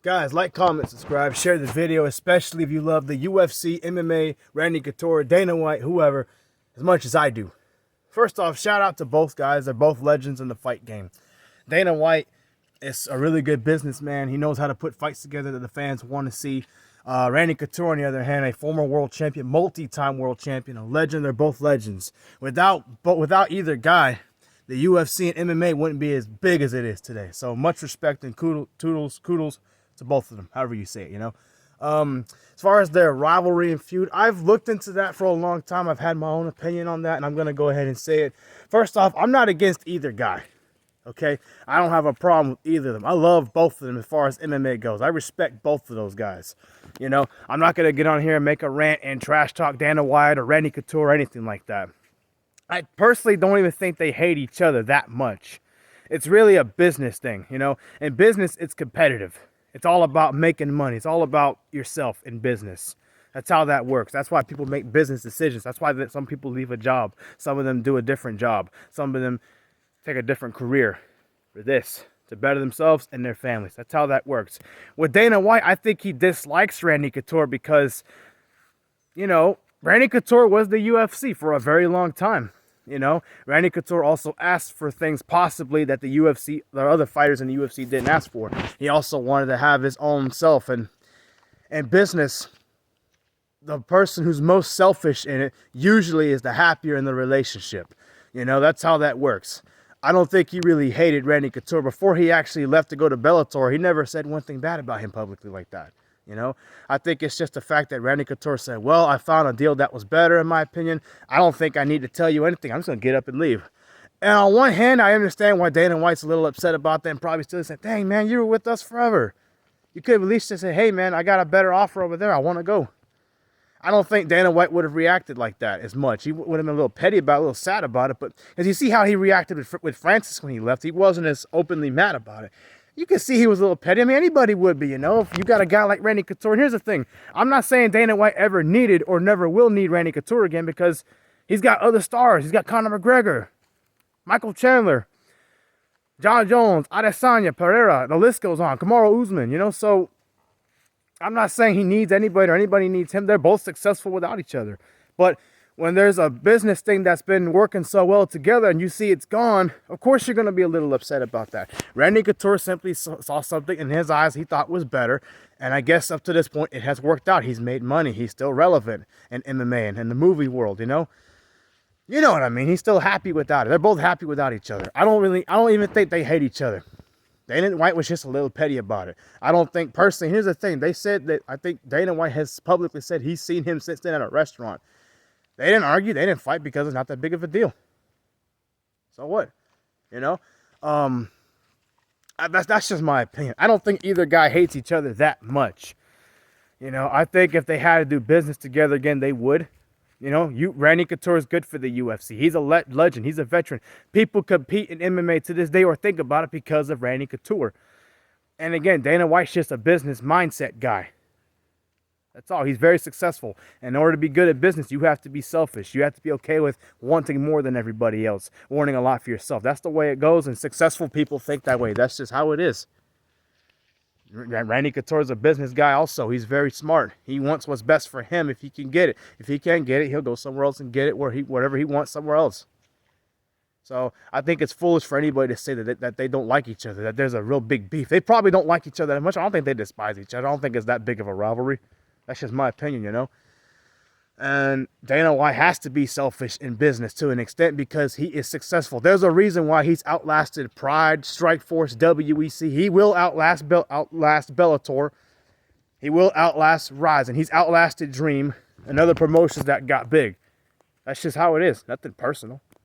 Guys, like, comment, subscribe, share the video, especially if you love the UFC, MMA, Randy Couture, Dana White, whoever, as much as I do. First off, shout out to both guys. They're both legends in the fight game. Dana White is a really good businessman. He knows how to put fights together that the fans want to see. Randy Couture, on the other hand, a former world champion, multi-time world champion, a legend. They're both legends. Without either guy, the UFC and MMA wouldn't be as big as it is today. So much respect and kudos to both of them, however you say it, you know. As far as their rivalry and feud, I've looked into that for a long time. I've had my own opinion on that, and I'm going to go ahead and say it. First off, I'm not against either guy, okay? I don't have a problem with either of them. I love both of them as far as MMA goes. I respect both of those guys. You know, I'm not going to get on here and make a rant and trash talk Dana White or Randy Couture or anything like that. I personally don't even think they hate each other that much. It's really a business thing, you know? In business, it's competitive. It's all about making money. It's all about yourself in business. That's how that works. That's why people make business decisions. That's why some people leave a job. Some of them do a different job. Some of them take a different career for this, to better themselves and their families. That's how that works. With Dana White, I think he dislikes Randy Couture because, you know, Randy Couture was the UFC for a very long time. You know, Randy Couture also asked for things possibly that the UFC, the other fighters in the UFC didn't ask for. He also wanted to have his own self. And in business, the person who's most selfish in it usually is the happier in the relationship. You know, that's how that works. I don't think he really hated Randy Couture. Before he actually left to go to Bellator, he never said one thing bad about him publicly like that. You know, I think it's just the fact that Randy Couture said, well, I found a deal that was better, in my opinion. I don't think I need to tell you anything. I'm just going to get up and leave. And on one hand, I understand why Dana White's a little upset about that and probably still saying, dang, man, you were with us forever. You could have at least just said, hey, man, I got a better offer over there. I want to go. I don't think Dana White would have reacted like that as much. He would have been a little petty about it, a little sad about it. But as you see how he reacted with Francis when he left, he wasn't as openly mad about it. You can see he was a little petty. I mean, anybody would be, you know, if you got a guy like Randy Couture. And here's the thing. I'm not saying Dana White ever needed or never will need Randy Couture again because he's got other stars. He's got Conor McGregor, Michael Chandler, John Jones, Adesanya, Pereira. The list goes on. Kamaru Usman, you know. So I'm not saying he needs anybody or anybody needs him. They're both successful without each other. But when there's a business thing that's been working so well together and you see it's gone, of course you're going to be a little upset about that. Randy Couture simply saw something in his eyes he thought was better. And I guess up to this point, it has worked out. He's made money. He's still relevant in MMA and in the movie world, you know? You know what I mean? He's still happy without it. They're both happy without each other. I don't even think they hate each other. Dana White was just a little petty about it. I don't think personally, here's the thing. They said that, I think Dana White has publicly said he's seen him since then at a restaurant. They didn't argue. They didn't fight because it's not that big of a deal. So what? You know? That's just my opinion. I don't think either guy hates each other that much. You know, I think if they had to do business together again, they would. You know, Randy Couture is good for the UFC. He's a legend. He's a veteran. People compete in MMA to this day or think about it because of Randy Couture. And again, Dana White's just a business mindset guy. That's all. He's very successful. In order to be good at business, you have to be selfish. You have to be okay with wanting more than everybody else, wanting a lot for yourself. That's the way it goes, and successful people think that way. That's just how it is. Randy Couture is a business guy also. He's very smart. He wants what's best for him if he can get it. If he can't get it, he'll go somewhere else and get it whatever he wants somewhere else. So I think it's foolish for anybody to say that they don't like each other, that there's a real big beef. They probably don't like each other that much. I don't think they despise each other. I don't think it's that big of a rivalry. That's just my opinion, you know. And Dana White has to be selfish in business to an extent because he is successful. There's a reason why he's outlasted Pride, Strikeforce, WEC. He will outlast Bellator. He will outlast Rise. And he's outlasted Dream and other promotions that got big. That's just how it is. Nothing personal.